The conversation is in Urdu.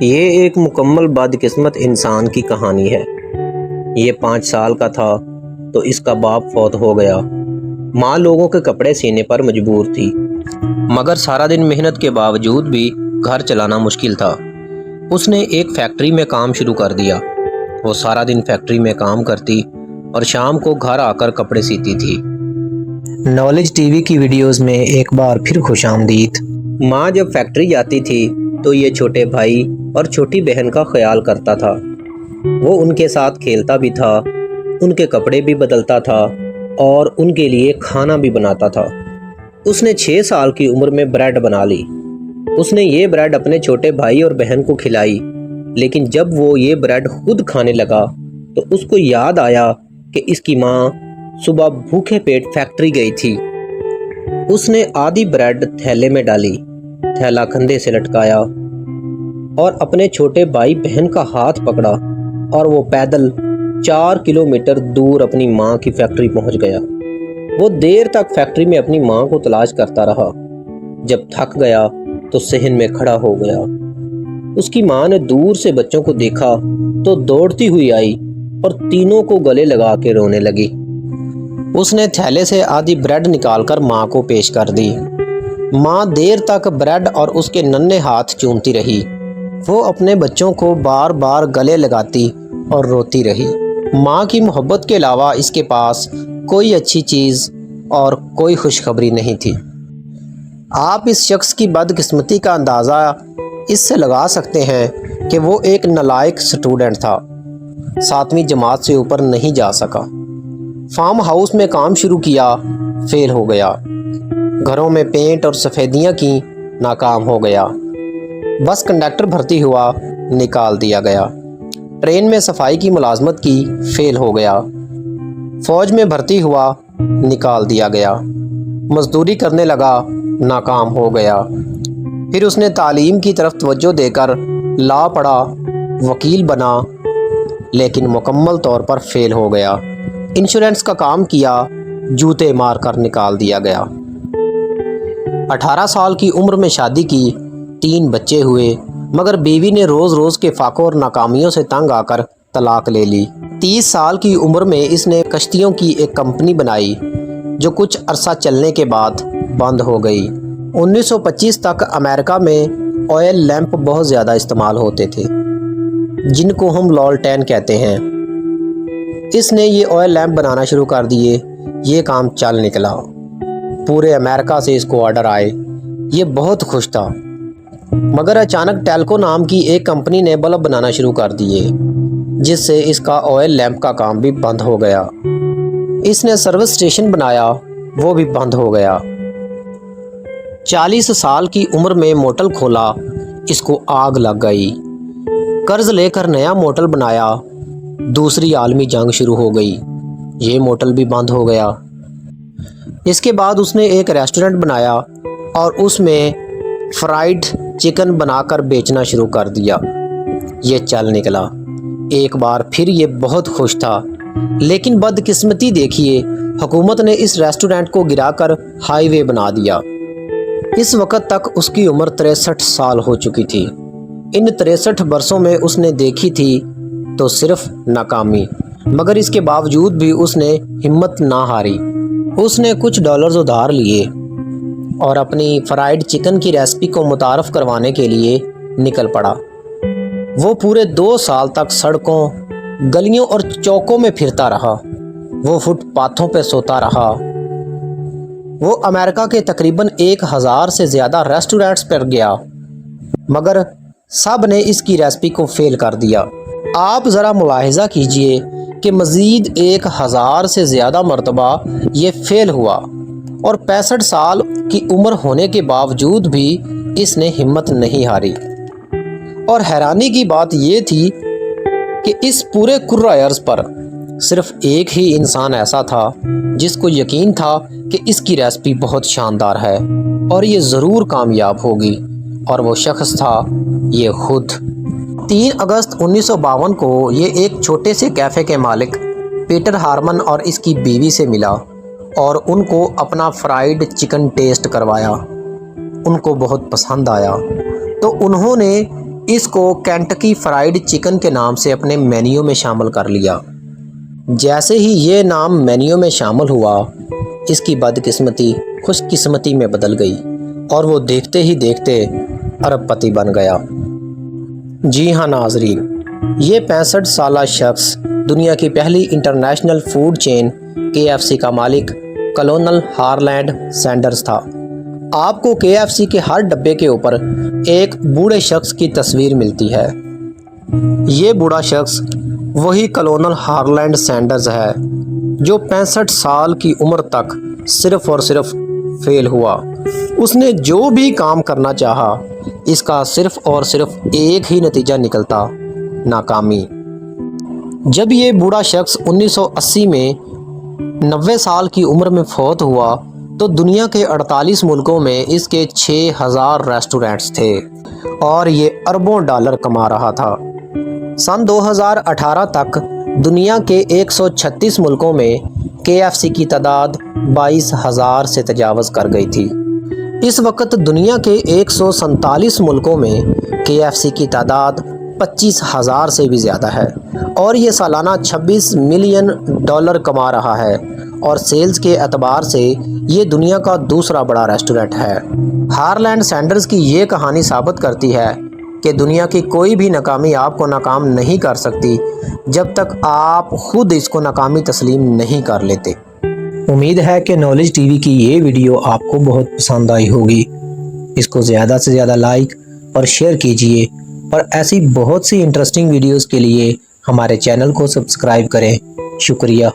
یہ ایک مکمل بدقسمت انسان کی کہانی ہے۔ یہ 5 سال کا تھا تو اس کا باپ فوت ہو گیا۔ ماں لوگوں کے کپڑے سینے پر مجبور تھی، مگر سارا دن محنت کے باوجود بھی گھر چلانا مشکل تھا۔ اس نے ایک فیکٹری میں کام شروع کر دیا۔ وہ سارا دن فیکٹری میں کام کرتی اور شام کو گھر آ کر کپڑے سیتی تھی۔ نالج ٹی وی کی ویڈیوز میں ایک بار پھر خوش آمدید۔ ماں جب فیکٹری جاتی تھی تو یہ چھوٹے بھائی اور چھوٹی بہن کا خیال کرتا تھا۔ وہ ان کے ساتھ کھیلتا بھی تھا، ان کے کپڑے بھی بدلتا تھا اور ان کے لیے کھانا بھی بناتا تھا۔ اس نے 6 سال کی عمر میں بریڈ بنا لی۔ اس نے یہ بریڈ اپنے چھوٹے بھائی اور بہن کو کھلائی، لیکن جب وہ یہ بریڈ خود کھانے لگا تو اس کو یاد آیا کہ اس کی ماں صبح بھوکے پیٹ فیکٹری گئی تھی۔ اس نے آدھی بریڈ تھیلے میں ڈالی، تھیلا کندھے سے لٹکایا اور اپنے چھوٹے بھائی بہن کا ہاتھ پکڑا اور وہ پیدل 4 کلومیٹر دور اپنی ماں کی فیکٹری پہنچ گیا۔ وہ دیر تک فیکٹری میں اپنی ماں کو تلاش کرتا رہا۔ جب تھک گیا تو صحن میں کھڑا ہو گیا۔ اس کی ماں نے دور سے بچوں کو دیکھا تو دوڑتی ہوئی آئی اور تینوں کو گلے لگا کے رونے لگی۔ اس نے تھیلے سے آدھی بریڈ نکال کر ماں کو پیش کر دی۔ ماں دیر تک بریڈ اور اس کے ننھے ہاتھ چومتی رہی۔ وہ اپنے بچوں کو بار بار گلے لگاتی اور روتی رہی۔ ماں کی محبت کے علاوہ اس کے پاس کوئی اچھی چیز اور کوئی خوشخبری نہیں تھی۔ آپ اس شخص کی بدقسمتی کا اندازہ اس سے لگا سکتے ہیں کہ وہ ایک نالائق سٹوڈنٹ تھا، 7ویں جماعت سے اوپر نہیں جا سکا۔ فارم ہاؤس میں کام شروع کیا، فیل ہو گیا۔ گھروں میں پینٹ اور سفیدیاں کی، ناکام ہو گیا۔ بس کنڈکٹر بھرتی ہوا، نکال دیا گیا۔ ٹرین میں صفائی کی ملازمت کی، فیل ہو گیا۔ فوج میں بھرتی ہوا، نکال دیا گیا۔ مزدوری کرنے لگا، ناکام ہو گیا۔ پھر اس نے تعلیم کی طرف توجہ دے کر لا پڑھا، وکیل بنا، لیکن مکمل طور پر فیل ہو گیا۔ انشورنس کا کام کیا، جوتے مار کر نکال دیا گیا۔ 18 سال کی عمر میں شادی کی، 3 بچے ہوئے، مگر بیوی نے روز روز کے فاقوں اور ناکامیوں سے تنگ آ کر طلاق لے لی۔ 30 سال کی عمر میں اس نے کشتیوں کی ایک کمپنی بنائی جو کچھ عرصہ چلنے کے بعد بند ہو گئی۔ 1925 تک امریکہ میں آئل لیمپ بہت زیادہ استعمال ہوتے تھے، جن کو ہم لالٹین کہتے ہیں۔ اس نے یہ آئل لیمپ بنانا شروع کر دیے۔ یہ کام چل نکلا، پورے امریکہ سے اس کو آرڈر آئے۔ یہ بہت خوش تھا، مگر اچانک ٹیلکو نام کی ایک کمپنی نے بلب بنانا شروع کر دیے، جس سے اس کا آئل لیمپ کا کام بھی بند ہو گیا۔ اس نے سروس اسٹیشن بنایا، وہ بھی بند ہو گیا۔ 40 سال کی عمر میں موٹل کھولا، اس کو آگ لگ گئی۔ قرض لے کر نیا موٹل بنایا، دوسری عالمی جنگ شروع ہو گئی، یہ موٹل بھی بند ہو گیا۔ اس کے بعد اس نے ایک ریسٹورنٹ بنایا اور اس میں فرائیڈ چکن بنا کر بیچنا شروع کر دیا، یہ چل نکلا۔ ایک بار پھر یہ بہت خوش تھا، لیکن بدقسمتی دیکھیے، حکومت نے اس ریسٹورنٹ کو گرا کر ہائی وے بنا دیا۔ اس وقت تک اس کی عمر 63 سال ہو چکی تھی۔ ان 63 برسوں میں اس نے دیکھی تھی تو صرف ناکامی، مگر اس کے باوجود بھی اس نے ہمت نہ ہاری۔ اس نے کچھ ڈالرز ادھار لیے اور اپنی فرائیڈ چکن کی ریسپی کو متعارف کروانے کے لیے نکل پڑا۔ وہ پورے 2 سال تک سڑکوں، گلیوں اور چوکوں میں پھرتا رہا۔ وہ فٹ پاتھوں پہ سوتا رہا۔ وہ امریکہ کے تقریباً 1000 سے زیادہ ریسٹورنٹس پر گیا، مگر سب نے اس کی ریسپی کو فیل کر دیا۔ آپ ذرا ملاحظہ کیجئے کہ مزید 1000 سے زیادہ مرتبہ یہ فیل ہوا اور 65 سال کی عمر ہونے کے باوجود بھی اس نے ہمت نہیں ہاری۔ اور حیرانی کی بات یہ تھی کہ اس پورے کرۂ ارض پر صرف ایک ہی انسان ایسا تھا جس کو یقین تھا کہ اس کی ریسپی بہت شاندار ہے اور یہ ضرور کامیاب ہوگی، اور وہ شخص تھا یہ خود۔ 3 اگست 1952 کو یہ ایک چھوٹے سے کیفے کے مالک پیٹر ہارمن اور اس کی بیوی سے ملا اور ان کو اپنا فرائیڈ چکن ٹیسٹ کروایا۔ ان کو بہت پسند آیا تو انہوں نے اس کو کینٹکی فرائیڈ چکن کے نام سے اپنے مینیو میں شامل کر لیا۔ جیسے ہی یہ نام مینیو میں شامل ہوا، اس کی بدقسمتی خوش قسمتی میں بدل گئی اور وہ دیکھتے ہی دیکھتے ارب پتی بن گیا۔ جی ہاں ناظرین، یہ 65 سالہ شخص دنیا کی پہلی انٹرنیشنل فوڈ چین KFC کا مالک کلونل ہارلینڈ سینڈرز تھا۔ آپ کو KFC کے ہر ڈبے کے اوپر ایک بوڑھے شخص کی تصویر ملتی ہے۔ یہ بوڑھا شخص وہی کلونل ہارلینڈ سینڈرز ہے جو 65 سال کی عمر تک صرف اور صرف فیل ہوا۔ اس نے جو بھی کام کرنا چاہا، اس کا صرف اور صرف ایک ہی نتیجہ نکلتا: ناکامی۔ جب یہ بوڑھا شخص 1980 میں 90 سال کی عمر میں فوت ہوا تو دنیا کے 48 ملکوں میں اس کے 6000 ریسٹورنٹس تھے اور یہ اربوں ڈالر کما رہا تھا۔ سن 2018 تک دنیا کے 136 ملکوں میں KFC کی تعداد 22,000 سے تجاوز کر گئی تھی۔ اس وقت دنیا کے 147 ملکوں میں KFC کی تعداد 25,000 سے بھی زیادہ ہے اور یہ سالانہ $26 ملین کما رہا ہے اور سیلز کے اعتبار سے یہ دنیا کا دوسرا بڑا ریسٹورنٹ ہے۔ ہارلینڈ سینڈرز کی یہ کہانی ثابت کرتی ہے کہ دنیا کی کوئی بھی ناکامی آپ کو ناکام نہیں کر سکتی جب تک آپ خود اس کو ناکامی تسلیم نہیں کر لیتے۔ امید ہے کہ نالج ٹی وی کی یہ ویڈیو آپ کو بہت پسند آئی ہوگی۔ اس کو زیادہ سے زیادہ لائک اور شیئر کیجئے اور ایسی بہت سی انٹرسٹنگ ویڈیوز کے لیے ہمارے چینل کو سبسکرائب کریں۔ شکریہ۔